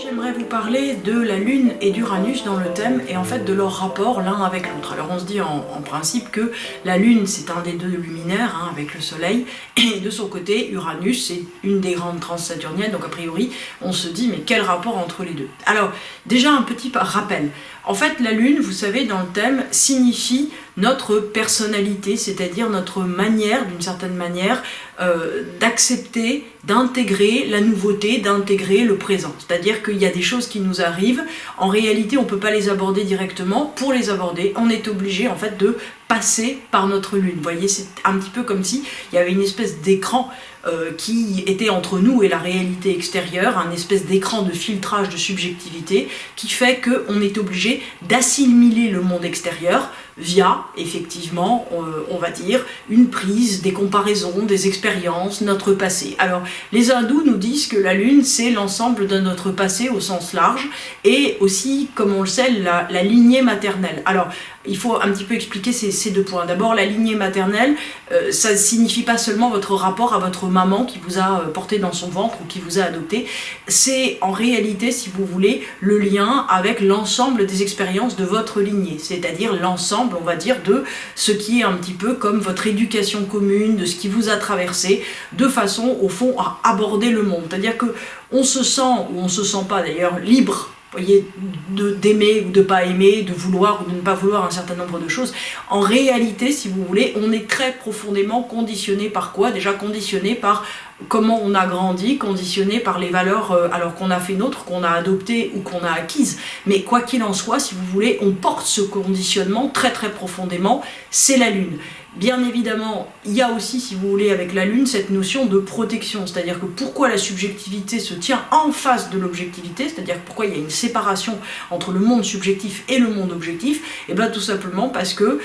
J'aimerais vous parler de la Lune et d'Uranus dans le thème et en fait de leur rapport l'un avec l'autre. Alors on se dit en principe que la Lune c'est un des deux luminaires avec le Soleil et de son côté Uranus c'est une des grandes transsaturniennes, donc a priori on se dit mais quel rapport entre les deux? Alors déjà un petit rappel, en fait la Lune vous savez dans le thème signifie notre personnalité, c'est-à-dire notre manière d'une certaine manière d'accepter, d'intégrer la nouveauté, d'intégrer le présent. C'est-à-dire qu'il y a des choses qui nous arrivent, en réalité on ne peut pas les aborder directement, pour les aborder on est obligé en fait de passer par notre Lune. Vous voyez, c'est un petit peu comme si il y avait une espèce d'écran qui était entre nous et la réalité extérieure, un espèce d'écran de filtrage de subjectivité qui fait qu'on est obligé d'assimiler le monde extérieur via, effectivement, on va dire, une prise, des comparaisons, des expériences, notre passé. Alors, les hindous nous disent que la Lune, c'est l'ensemble de notre passé au sens large, et aussi, comme on le sait, la lignée maternelle. Alors, il faut un petit peu expliquer ces deux points. D'abord, la lignée maternelle, ça ne signifie pas seulement votre rapport à votre maman qui vous a porté dans son ventre ou qui vous a adopté, c'est en réalité, si vous voulez, le lien avec l'ensemble des expériences de votre lignée, c'est-à-dire l'ensemble, on va dire, de ce qui est un petit peu comme votre éducation commune, de ce qui vous a traversé, de façon, au fond, à aborder le monde. C'est-à-dire que on se sent, ou on se sent pas d'ailleurs, libre, voyez, d'aimer ou de pas aimer, de vouloir ou de ne pas vouloir un certain nombre de choses. En réalité, si vous voulez, on est très profondément conditionné par quoi? Déjà conditionné par comment on a grandi, conditionné par les valeurs alors qu'on a fait nôtre, qu'on a adopté ou qu'on a acquises. Mais quoi qu'il en soit, si vous voulez, on porte ce conditionnement très très profondément, c'est la Lune. Bien évidemment, il y a aussi, si vous voulez, avec la Lune, cette notion de protection, c'est-à-dire que pourquoi la subjectivité se tient en face de l'objectivité, c'est-à-dire pourquoi il y a une séparation entre le monde subjectif et le monde objectif, et bien tout simplement parce que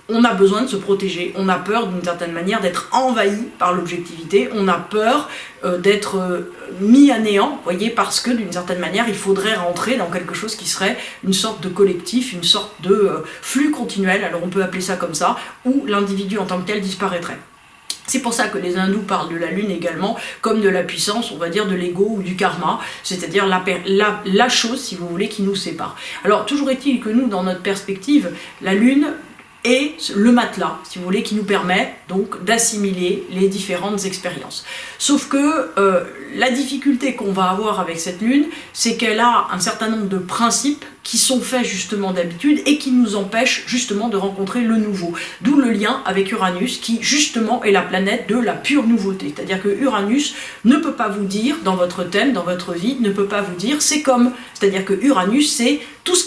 on a besoin de se protéger, on a peur d'une certaine manière d'être envahi par l'objectivité, on a peur d'être mis à néant, voyez, parce que d'une certaine manière il faudrait rentrer dans quelque chose qui serait une sorte de collectif, une sorte de flux continuel, alors on peut appeler ça comme ça, où l'individu en tant que tel disparaîtrait. C'est pour ça que les hindous parlent de la Lune également comme de la puissance, on va dire de l'ego ou du karma, c'est-à-dire la chose, si vous voulez, qui nous sépare. Alors toujours est-il que nous, dans notre perspective, la Lune est le matelas, si vous voulez, qui nous permet donc d'assimiler les différentes expériences. Sauf que la difficulté qu'on va avoir avec cette Lune, c'est qu'elle a un certain nombre de principes qui sont faits justement d'habitude et qui nous empêchent justement de rencontrer le nouveau. D'où le lien avec Uranus qui justement est la planète de la pure nouveauté. C'est-à-dire que Uranus ne peut pas vous dire, dans votre thème, dans votre vie, ne peut pas vous dire c'est comme. C'est-à-dire que Uranus c'est tout ce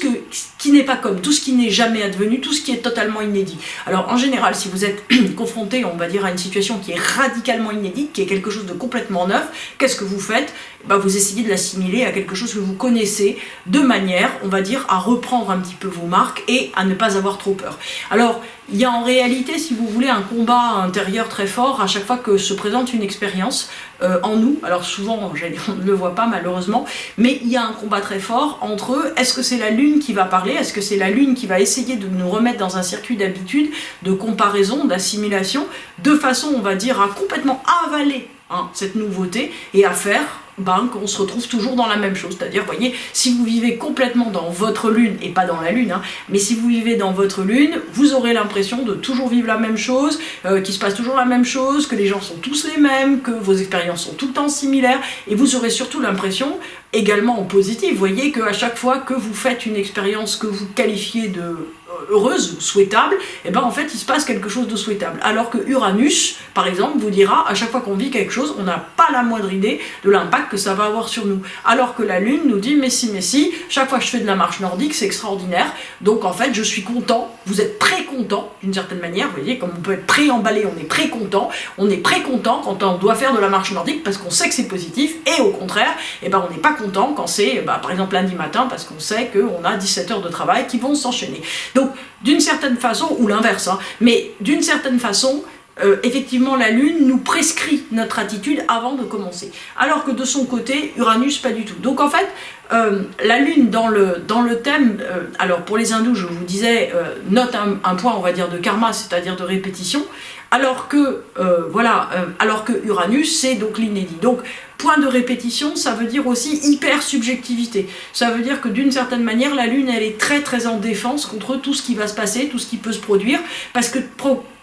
qui n'est pas comme, tout ce qui n'est jamais advenu, tout ce qui est totalement inédit. Alors en général, si vous êtes confronté, on va dire, à une situation qui est radicalement inédite, qui est quelque chose de complètement neuf, qu'est-ce que vous faites? Vous essayez de l'assimiler à quelque chose que vous connaissez de manière, on va dire, à reprendre un petit peu vos marques et à ne pas avoir trop peur. Alors, il y a en réalité, si vous voulez, un combat intérieur très fort à chaque fois que se présente une expérience en nous. Alors souvent, on ne le voit pas malheureusement, mais il y a un combat très fort entre est-ce que c'est la Lune qui va parler, est-ce que c'est la Lune qui va essayer de nous remettre dans un circuit d'habitude, de comparaison, d'assimilation, de façon, on va dire, à complètement avaler cette nouveauté et à faire qu'on se retrouve toujours dans la même chose. C'est-à-dire, vous voyez, si vous vivez complètement dans votre Lune, et pas dans la Lune, mais si vous vivez dans votre Lune, vous aurez l'impression de toujours vivre la même chose, qu'il se passe toujours la même chose, que les gens sont tous les mêmes, que vos expériences sont tout le temps similaires, et vous aurez surtout l'impression, également en positif, vous voyez, qu'à chaque fois que vous faites une expérience que vous qualifiez de heureuse ou souhaitable, et en fait il se passe quelque chose de souhaitable. Alors que Uranus, par exemple, vous dira à chaque fois qu'on vit quelque chose, on n'a pas la moindre idée de l'impact que ça va avoir sur nous. Alors que la Lune nous dit mais si, chaque fois que je fais de la marche nordique, c'est extraordinaire, donc en fait je suis content, vous êtes très content d'une certaine manière, vous voyez, comme on peut être pré-emballé, on est très content quand on doit faire de la marche nordique parce qu'on sait que c'est positif, et au contraire, on n'est pas content quand c'est par exemple lundi matin parce qu'on sait qu'on a 17 heures de travail qui vont s'enchaîner. Donc d'une certaine façon, ou l'inverse, mais d'une certaine façon, effectivement la Lune nous prescrit notre attitude avant de commencer. Alors que de son côté, Uranus pas du tout. Donc en fait, la Lune dans le thème, alors pour les hindous je vous disais, note un point on va dire de karma, c'est-à-dire de répétition, Alors que, alors que Uranus, c'est donc l'inédit. Donc, point de répétition, ça veut dire aussi hyper-subjectivité. Ça veut dire que d'une certaine manière, la Lune, elle est très très en défense contre tout ce qui va se passer, tout ce qui peut se produire, parce que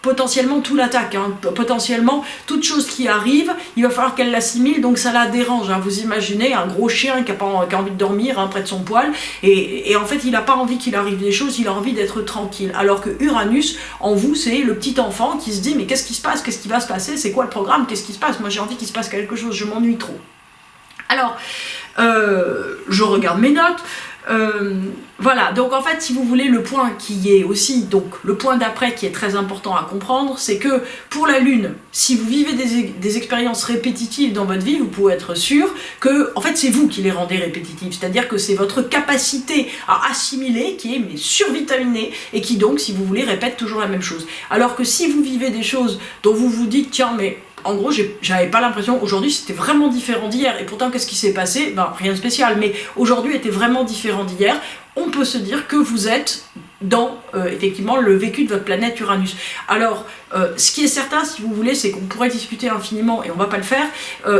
potentiellement tout l'attaque, hein. Potentiellement toute chose qui arrive, il va falloir qu'elle l'assimile, donc ça la dérange. Hein. Vous imaginez un gros chien qui a envie de dormir, hein, près de son poil, et en fait il n'a pas envie qu'il arrive des choses, il a envie d'être tranquille. Alors que Uranus, en vous, c'est le petit enfant qui se dit mais qu'est-ce qui se passe, qu'est-ce qui va se passer, c'est quoi le programme, qu'est-ce qui se passe, moi j'ai envie qu'il se passe quelque chose, je m'ennuie trop. Alors, je regarde mes notes. Voilà, donc en fait, si vous voulez, le point qui est aussi, donc le point d'après qui est très important à comprendre, c'est que pour la Lune, si vous vivez des expériences répétitives dans votre vie, vous pouvez être sûr que, en fait, c'est vous qui les rendez répétitives, c'est-à-dire que c'est votre capacité à assimiler qui est survitaminée et qui donc, si vous voulez, répète toujours la même chose. Alors que si vous vivez des choses dont vous vous dites, tiens, mais en gros, j'avais pas l'impression, aujourd'hui c'était vraiment différent d'hier, et pourtant qu'est-ce qui s'est passé? Ben, rien de spécial, mais aujourd'hui était vraiment différent d'hier. On peut se dire que vous êtes dans effectivement le vécu de votre planète Uranus. Alors, ce qui est certain, si vous voulez, c'est qu'on pourrait discuter infiniment, et on va pas le faire,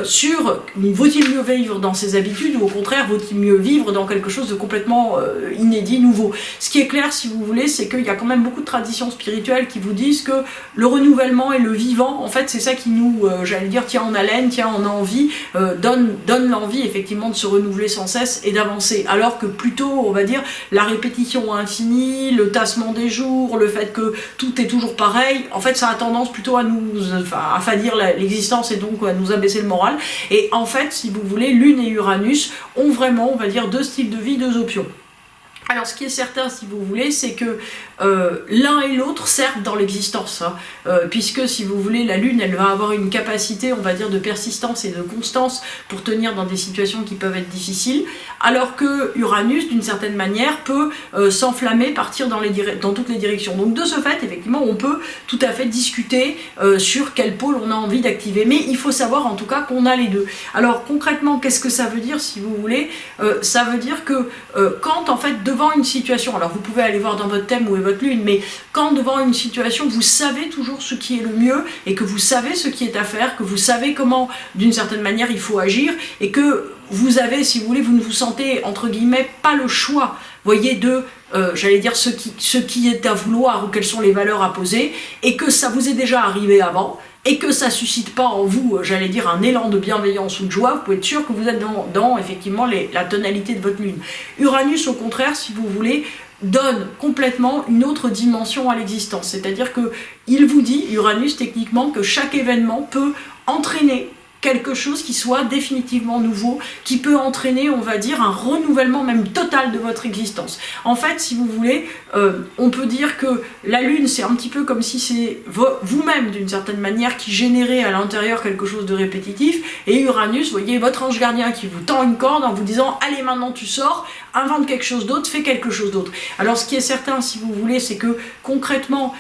sur vaut-il mieux vivre dans ses habitudes, ou au contraire, vaut-il mieux vivre dans quelque chose de complètement inédit, nouveau. Ce qui est clair, si vous voulez, c'est qu'il y a quand même beaucoup de traditions spirituelles qui vous disent que le renouvellement et le vivant, en fait, c'est ça qui nous, j'allais dire, tient en haleine, tient en envie, donne l'envie, effectivement, de se renouveler sans cesse et d'avancer. Alors que plutôt, on va dire, la répétition infinie, le tassement des jours, le fait que tout est toujours pareil, en fait ça a tendance plutôt à nous affadir l'existence et donc à nous abaisser le moral. Et en fait, si vous voulez, Lune et Uranus ont vraiment, on va dire, deux styles de vie, deux options. Alors ce qui est certain, si vous voulez, c'est que l'un et l'autre servent dans l'existence, hein, puisque si vous voulez, la Lune, elle va avoir une capacité, on va dire, de persistance et de constance pour tenir dans des situations qui peuvent être difficiles, alors que Uranus, d'une certaine manière, peut s'enflammer, partir dans toutes les directions. Donc de ce fait, effectivement, on peut tout à fait discuter sur quel pôle on a envie d'activer, mais il faut savoir en tout cas qu'on a les deux. Alors concrètement, qu'est-ce que ça veut dire, si vous voulez? Ça veut dire que quand, en fait, devant une situation, alors vous pouvez aller voir dans votre thème où est votre Lune, mais quand devant une situation, vous savez toujours ce qui est le mieux, et que vous savez ce qui est à faire, que vous savez comment, d'une certaine manière, il faut agir, et que vous avez, si vous voulez, vous ne vous sentez, entre guillemets, pas le choix, voyez, de, j'allais dire, ce qui est à vouloir, ou quelles sont les valeurs à poser, et que ça vous est déjà arrivé avant, et que ça suscite pas en vous, j'allais dire, un élan de bienveillance ou de joie, vous pouvez être sûr que vous êtes dans effectivement, la tonalité de votre Lune. Uranus, au contraire, si vous voulez, donne complètement une autre dimension à l'existence. C'est-à-dire que il vous dit, Uranus, techniquement, que chaque événement peut entraîner quelque chose qui soit définitivement nouveau, qui peut entraîner, on va dire, un renouvellement même total de votre existence. En fait, si vous voulez, on peut dire que la Lune, c'est un petit peu comme si c'est vous-même, d'une certaine manière, qui générez à l'intérieur quelque chose de répétitif, et Uranus, vous voyez, votre ange gardien qui vous tend une corde en vous disant « Allez, maintenant tu sors, invente quelque chose d'autre, fais quelque chose d'autre ». Alors, ce qui est certain, si vous voulez, c'est que, concrètement,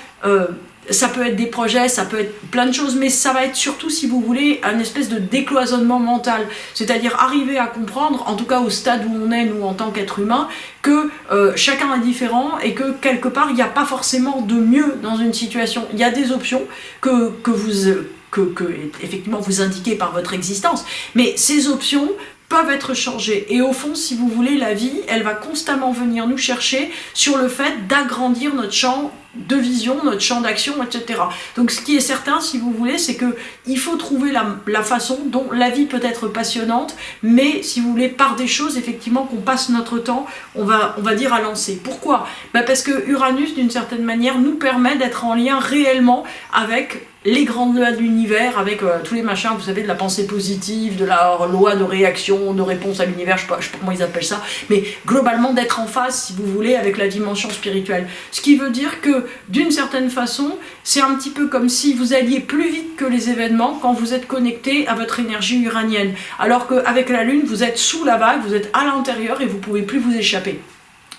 ça peut être des projets, ça peut être plein de choses, mais ça va être surtout, si vous voulez, un espèce de décloisonnement mental. C'est-à-dire arriver à comprendre, en tout cas au stade où on est, nous, en tant qu'être humain, que chacun est différent et que, quelque part, il n'y a pas forcément de mieux dans une situation. Il y a des options que effectivement, vous indiquez par votre existence, mais ces options peuvent être changées. Et au fond, si vous voulez, la vie, elle va constamment venir nous chercher sur le fait d'agrandir notre champ de vision, notre champ d'action, etc. Donc ce qui est certain, si vous voulez, c'est que il faut trouver la façon dont la vie peut être passionnante, mais si vous voulez, par des choses, effectivement, qu'on passe notre temps, on va dire, à lancer. Pourquoi? Parce que Uranus, d'une certaine manière, nous permet d'être en lien réellement avec les grandes lois de l'univers, avec tous les machins, vous savez, de la pensée positive, de la loi de réaction, de réponse à l'univers, je sais pas comment ils appellent ça, mais globalement d'être en phase, si vous voulez, avec la dimension spirituelle. Ce qui veut dire que, d'une certaine façon, c'est un petit peu comme si vous alliez plus vite que les événements quand vous êtes connecté à votre énergie uranienne. Alors qu'avec la Lune, vous êtes sous la vague, vous êtes à l'intérieur et vous ne pouvez plus vous échapper.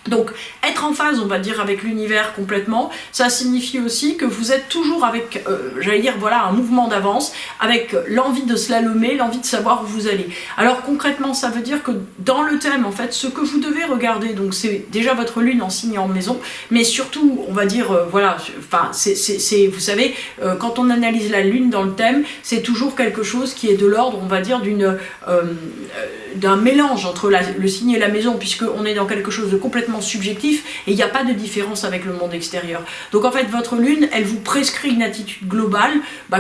Donc, être en phase, on va dire, avec l'univers complètement, ça signifie aussi que vous êtes toujours avec, j'allais dire, voilà, un mouvement d'avance, avec l'envie de slalomer, l'envie de savoir où vous allez. Alors, concrètement, ça veut dire que dans le thème, en fait, ce que vous devez regarder, donc c'est déjà votre lune en signe et en maison, mais surtout, on va dire, voilà, enfin, vous savez, quand on analyse la lune dans le thème, c'est toujours quelque chose qui est de l'ordre, on va dire, d'un mélange entre le signe et la maison, puisqu'on est dans quelque chose de complètement subjectif et il n'y a pas de différence avec le monde extérieur. Donc en fait votre lune, elle vous prescrit une attitude globale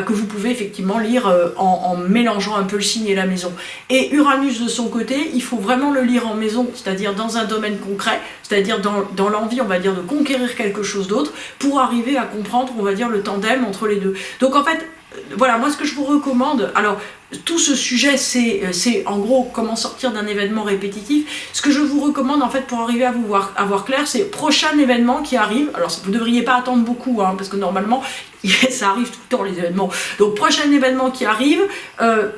que vous pouvez effectivement lire en mélangeant un peu le signe et la maison. Et Uranus de son côté, il faut vraiment le lire en maison, c'est-à-dire dans un domaine concret, c'est-à-dire dans l'envie, on va dire, de conquérir quelque chose d'autre pour arriver à comprendre, on va dire, le tandem entre les deux. Donc en fait, voilà, moi ce que je vous recommande, alors tout ce sujet c'est en gros comment sortir d'un événement répétitif. Ce que je vous recommande en fait pour arriver à voir clair, c'est prochain événement qui arrive. Alors vous ne devriez pas attendre beaucoup parce que normalement ça arrive tout le temps les événements. Donc prochain événement qui arrive,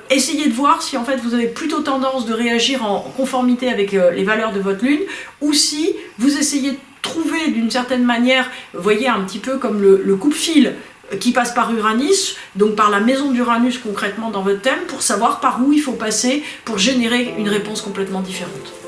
essayez de voir si en fait vous avez plutôt tendance de réagir en conformité avec les valeurs de votre lune, ou si vous essayez de trouver d'une certaine manière, vous voyez, un petit peu comme le coupe-fil qui passe par Uranus, donc par la maison d'Uranus concrètement dans votre thème, pour savoir par où il faut passer pour générer une réponse complètement différente.